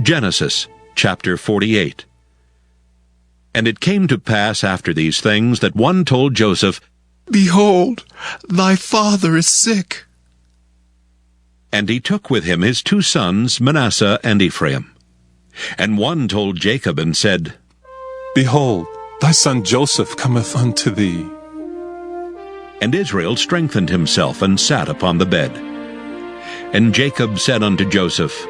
Genesis chapter 48. And it came to pass after these things that one told Joseph, "Behold, thy father is sick." And he took with him his 2 sons, Manasseh and Ephraim. And one told Jacob and said, "Behold, thy son Joseph cometh unto thee." And Israel strengthened himself and sat upon the bed. And Jacob said unto Joseph,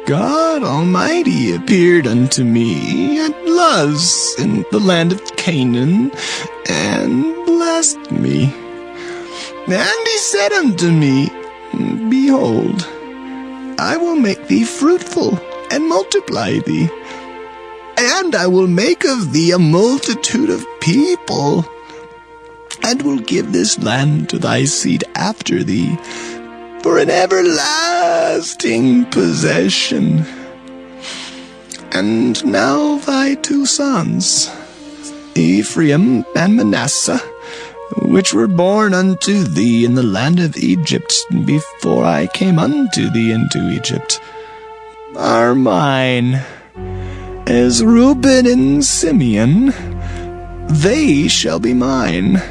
God Almighty appeared unto me at Luz in the land of Canaan, and blessed me. And he said unto me, Behold, I will make thee fruitful, and multiply thee, and I will make of thee a multitude of people, and will give this land to thy seed after thee, for an everlasting possession. And now thy 2 sons, Ephraim and Manasseh, which were born unto thee in the land of Egypt before I came unto thee into Egypt, are mine. As Reuben and Simeon, they shall be mine.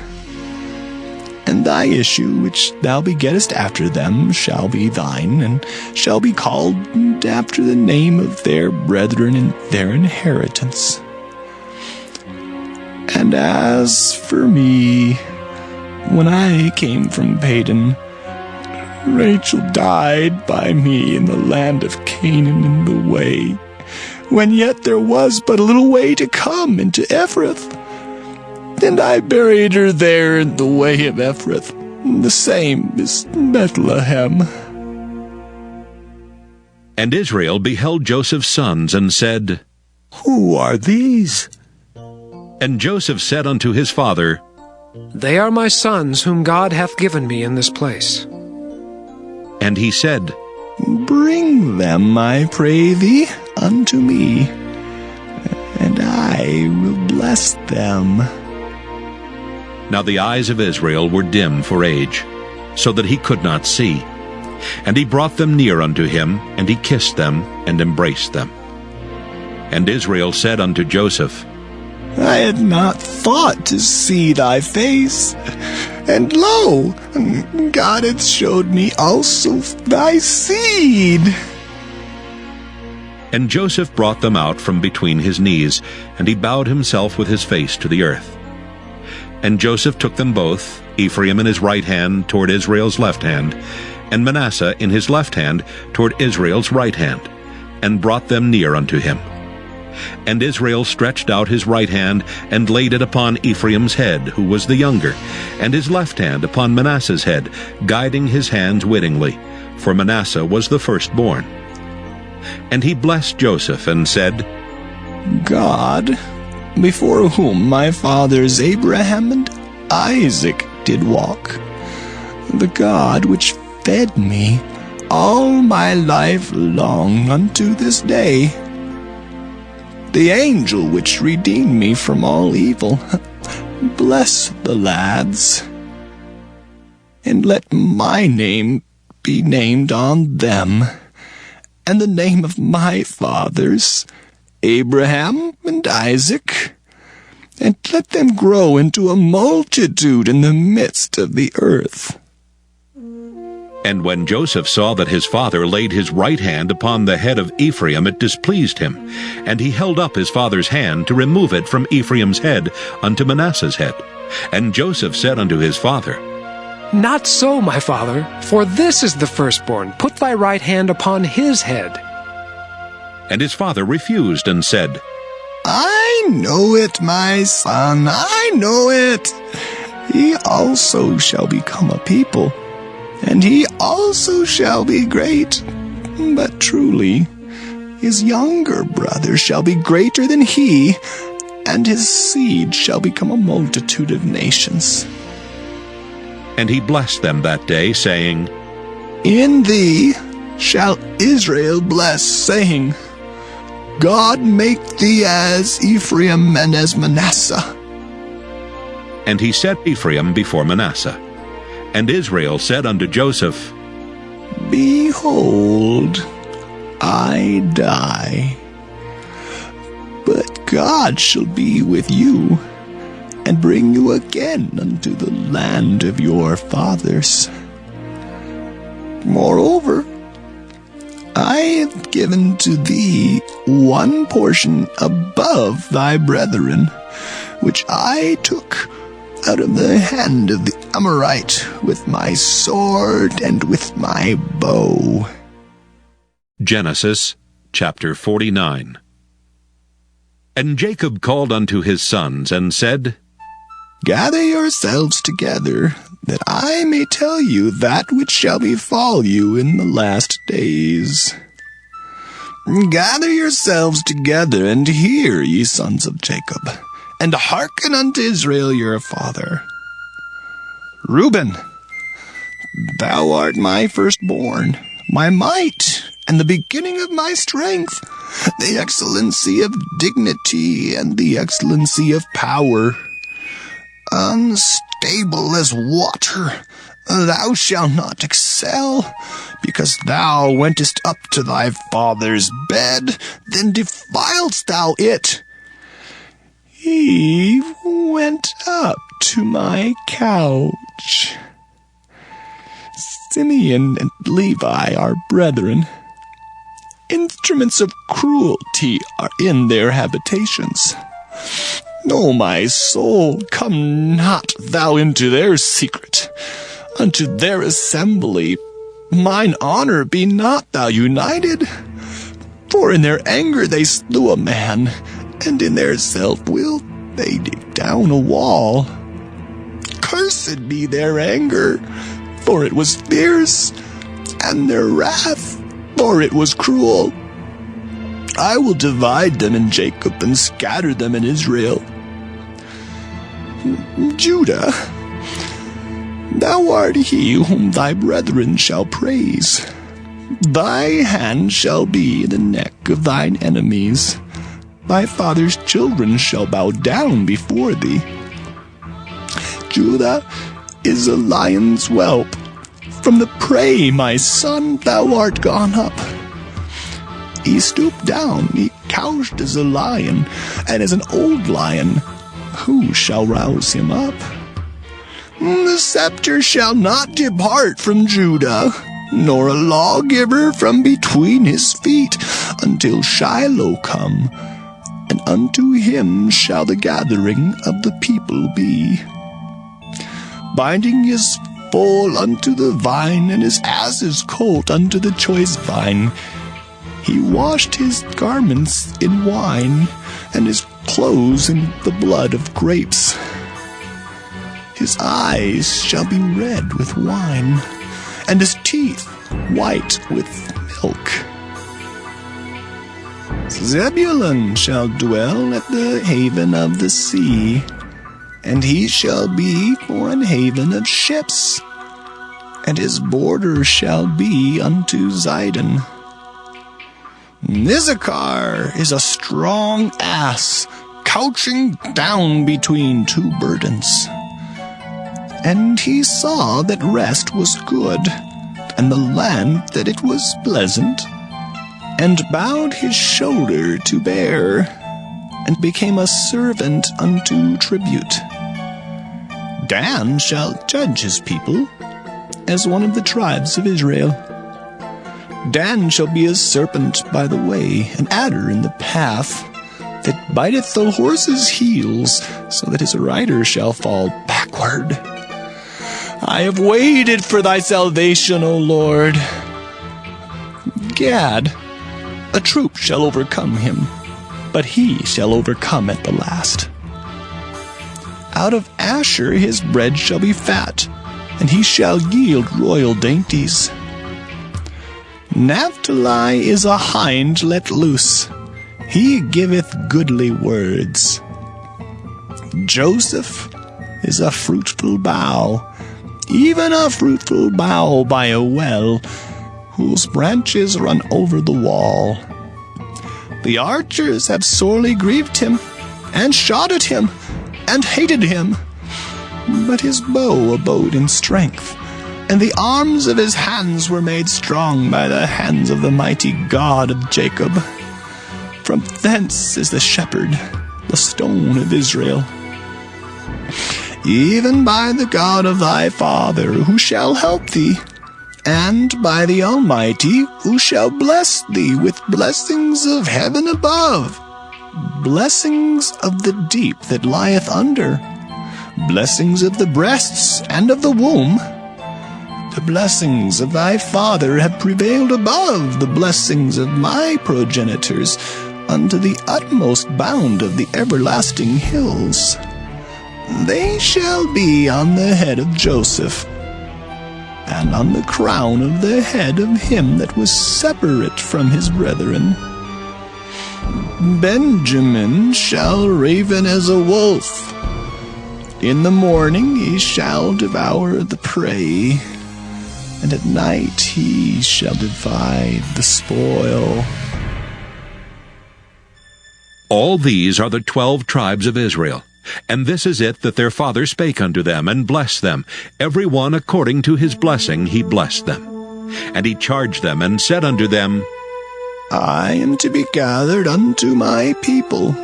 And thy issue which thou begettest after them shall be thine, and shall be called after the name of their brethren in their inheritance. And as for me, when I came from Padan, Rachel died by me in the land of Canaan in the way, when yet there was but a little way to come into Ephrath. And I buried her there in the way of Ephrath, the same is Bethlehem. And Israel beheld Joseph's sons, and said, Who are these? And Joseph said unto his father, They are my sons whom God hath given me in this place. And he said, Bring them, I pray thee, unto me, and I will bless them. Now the eyes of Israel were dim for age, so that he could not see. And he brought them near unto him, and he kissed them, and embraced them. And Israel said unto Joseph, I had not thought to see thy face, and lo, God hath showed me also thy seed. And Joseph brought them out from between his knees, and he bowed himself with his face to the earth. And Joseph took them both, Ephraim in his right hand toward Israel's left hand, and Manasseh in his left hand toward Israel's right hand, and brought them near unto him. And Israel stretched out his right hand, and laid it upon Ephraim's head, who was the younger, and his left hand upon Manasseh's head, guiding his hands wittingly, for Manasseh was the firstborn. And he blessed Joseph, and said, God, before whom my fathers Abraham and Isaac did walk, the God which fed me all my life long unto this day, the angel which redeemed me from all evil, bless the lads, and let my name be named on them, and the name of my fathers, Abraham and Isaac, and let them grow into a multitude in the midst of the earth. And when Joseph saw that his father laid his right hand upon the head of Ephraim, it displeased him, and he held up his father's hand to remove it from Ephraim's head unto Manasseh's head. And Joseph said unto his father, Not so, my father, for this is the firstborn. Put thy right hand upon his head. And his father refused, and said, I know it, my son, I know it. He also shall become a people, and he also shall be great. But truly, his younger brother shall be greater than he, and his seed shall become a multitude of nations. And he blessed them that day, saying, In thee shall Israel bless, saying, God make thee as Ephraim and as Manasseh. And he set Ephraim before Manasseh. And Israel said unto Joseph, Behold, I die. But God shall be with you, and bring you again unto the land of your fathers. Moreover, I have given to thee one portion above thy brethren, which I took out of the hand of the Amorite with my sword and with my bow. Genesis chapter 49. And Jacob called unto his sons, and said, Gather yourselves together, that I may tell you that which shall befall you in the last days. Gather yourselves together, and hear, ye sons of Jacob, and hearken unto Israel your father. Reuben, thou art my firstborn, my might, and the beginning of my strength, the excellency of dignity, and the excellency of power. Unstable as water, thou shalt not excel, because thou wentest up to thy father's bed, then defiledst thou it. He went up to my couch. Simeon and Levi are brethren. Instruments of cruelty are in their habitations. O my soul, come not thou into their secret, unto their assembly. Mine honor be not thou united. For in their anger they slew a man, and in their self-will they dig down a wall. Cursed be their anger, for it was fierce, and their wrath, for it was cruel. I will divide them in Jacob and scatter them in Israel. Judah, thou art he whom thy brethren shall praise. Thy hand shall be in the neck of thine enemies. Thy father's children shall bow down before thee. Judah is a lion's whelp. From the prey, my son, thou art gone up. He stooped down, he couched as a lion, and as an old lion. Who shall rouse him up? The scepter shall not depart from Judah, nor a lawgiver from between his feet, until Shiloh come, and unto him shall the gathering of the people be. Binding his foal unto the vine, and his ass's colt unto the choice vine. He washed his garments in wine, and his clothes in the blood of grapes. His eyes shall be red with wine, and his teeth white with milk. Zebulun shall dwell at the haven of the sea, and he shall be for an haven of ships, and his border shall be unto Zidon. Issachar is a strong ass, couching down between two burdens. And he saw that rest was good, and the land that it was pleasant, and bowed his shoulder to bear, and became a servant unto tribute. Dan shall judge his people, as one of the tribes of Israel. Dan shall be a serpent by the way, an adder in the path, that biteth the horse's heels, so that his rider shall fall backward. I have waited for thy salvation, O Lord. Gad, a troop shall overcome him, but he shall overcome at the last. Out of Asher his bread shall be fat, and he shall yield royal dainties. Naphtali is a hind let loose, he giveth goodly words. Joseph is a fruitful bough, even a fruitful bough by a well, whose branches run over the wall. The archers have sorely grieved him, and shot at him, and hated him. But his bow abode in strength, and the arms of his hands were made strong by the hands of the mighty God of Jacob. From thence is the shepherd, the stone of Israel. Even by the God of thy father, who shall help thee, and by the Almighty, who shall bless thee with blessings of heaven above, blessings of the deep that lieth under, blessings of the breasts and of the womb. The blessings of thy father have prevailed above the blessings of my progenitors unto the utmost bound of the everlasting hills. They shall be on the head of Joseph, and on the crown of the head of him that was separate from his brethren. Benjamin shall raven as a wolf. In the morning he shall devour the prey, and at night he shall divide the spoil. All these are the 12 tribes of Israel. And this is it that their father spake unto them, and blessed them. Every one according to his blessing he blessed them. And he charged them, and said unto them, I am to be gathered unto my people.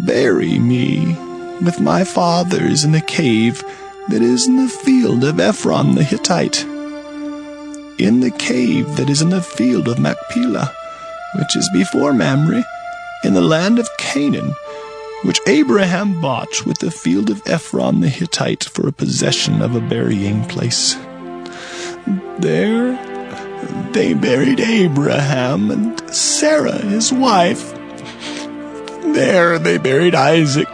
Bury me with my fathers in the cave that is in the field of Ephron the Hittite, in the cave that is in the field of Machpelah, which is before Mamre, in the land of Canaan, which Abraham bought with the field of Ephron the Hittite for a possession of a burying place. There they buried Abraham and Sarah his wife. There they buried Isaac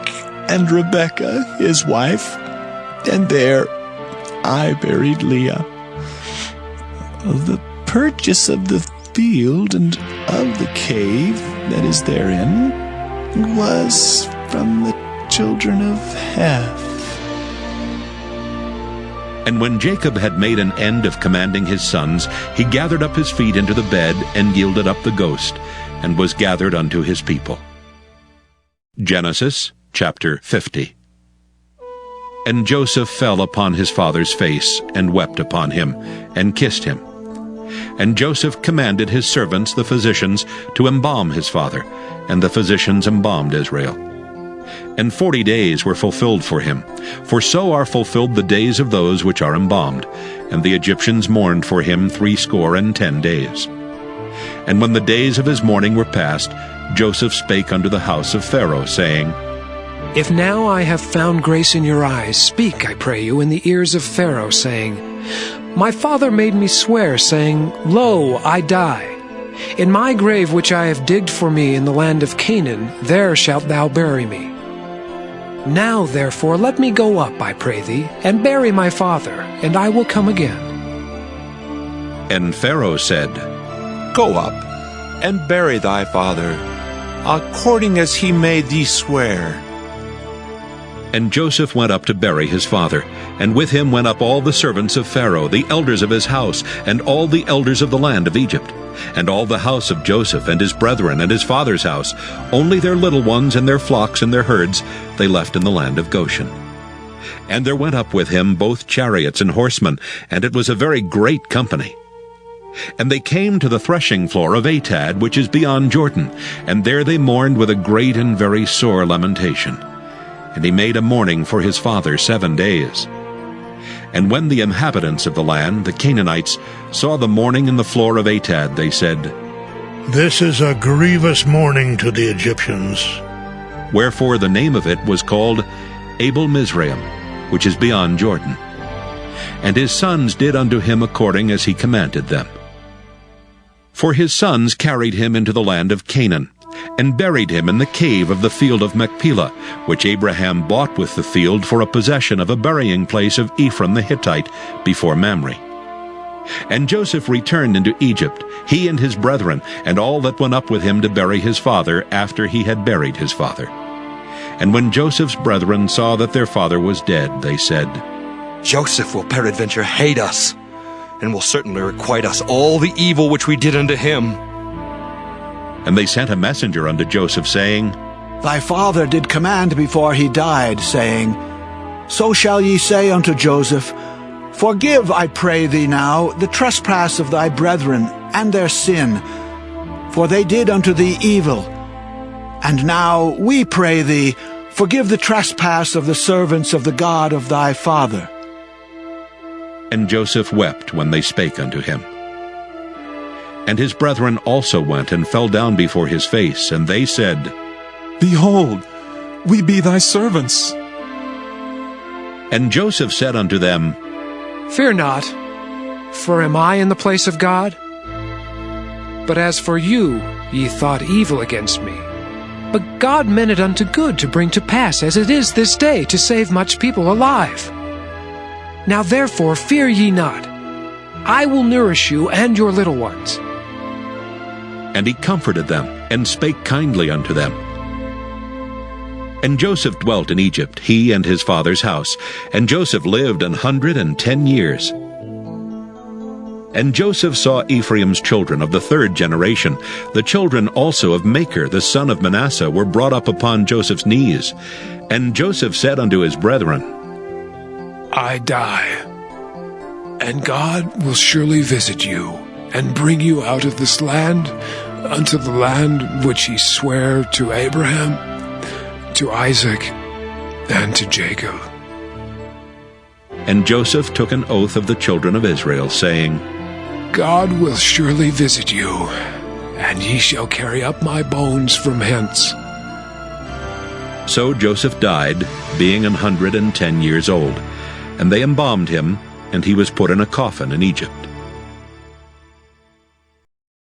and Rebekah his wife, and there I buried Leah. Of the purchase of the field and of the cave that is therein was from the children of Heth. And when Jacob had made an end of commanding his sons, he gathered up his feet into the bed, and yielded up the ghost, and was gathered unto his people. Genesis chapter 50. And Joseph fell upon his father's face, and wept upon him, and kissed him. And Joseph commanded his servants the physicians to embalm his father, and the physicians embalmed Israel. And 40 days were fulfilled for him, for so are fulfilled the days of those which are embalmed. And the Egyptians mourned for him 60 days. And when the days of his mourning were past, Joseph spake unto the house of Pharaoh, saying, If now I have found grace in your eyes, speak, I pray you, in the ears of Pharaoh, saying, My father made me swear, saying, Lo, I die. In my grave which I have digged for me in the land of Canaan, there shalt thou bury me. Now therefore let me go up, I pray thee, and bury my father, and I will come again. And Pharaoh said, Go up, and bury thy father, according as he made thee swear. And Joseph went up to bury his father, and with him went up all the servants of Pharaoh, the elders of his house, and all the elders of the land of Egypt, and all the house of Joseph, and his brethren, and his father's house. Only their little ones, and their flocks, and their herds, they left in the land of Goshen. And there went up with him both chariots and horsemen, and it was a very great company. And they came to the threshing floor of Atad, which is beyond Jordan, and there they mourned with a great and very sore lamentation. And he made a mourning for his father 7 days. And when the inhabitants of the land, the Canaanites, saw the mourning in the floor of Atad, they said, This is a grievous mourning to the Egyptians. Wherefore the name of it was called Abel Mizraim, which is beyond Jordan. And his sons did unto him according as he commanded them. For his sons carried him into the land of Canaan, and buried him in the cave of the field of Machpelah, which Abraham bought with the field for a possession of a burying place of Ephron the Hittite before Mamre. And Joseph returned into Egypt, he and his brethren, and all that went up with him to bury his father after he had buried his father. And when Joseph's brethren saw that their father was dead, they said, Joseph will peradventure hate us, and will certainly requite us all the evil which we did unto him. And they sent a messenger unto Joseph, saying, Thy father did command before he died, saying, So shall ye say unto Joseph, Forgive, I pray thee now, the trespass of thy brethren, and their sin, for they did unto thee evil. And now, we pray thee, forgive the trespass of the servants of the God of thy father. And Joseph wept when they spake unto him. And his brethren also went and fell down before his face, and they said, Behold, we be thy servants. And Joseph said unto them, Fear not, for am I in the place of God? But as for you, ye thought evil against me. But God meant it unto good to bring to pass, as it is this day, to save much people alive. Now therefore fear ye not. I will nourish you and your little ones. And he comforted them, and spake kindly unto them. And Joseph dwelt in Egypt, he and his father's house. And Joseph lived 110 years. And Joseph saw Ephraim's children of the third generation. The children also of Machir the son of Manasseh were brought up upon Joseph's knees. And Joseph said unto his brethren, I die, and God will surely visit you, and bring you out of this land, unto the land which he sware to Abraham, to Isaac, and to Jacob. And Joseph took an oath of the children of Israel, saying, God will surely visit you, and ye shall carry up my bones from hence. So Joseph died, being 110 years old. And they embalmed him, and he was put in a coffin in Egypt.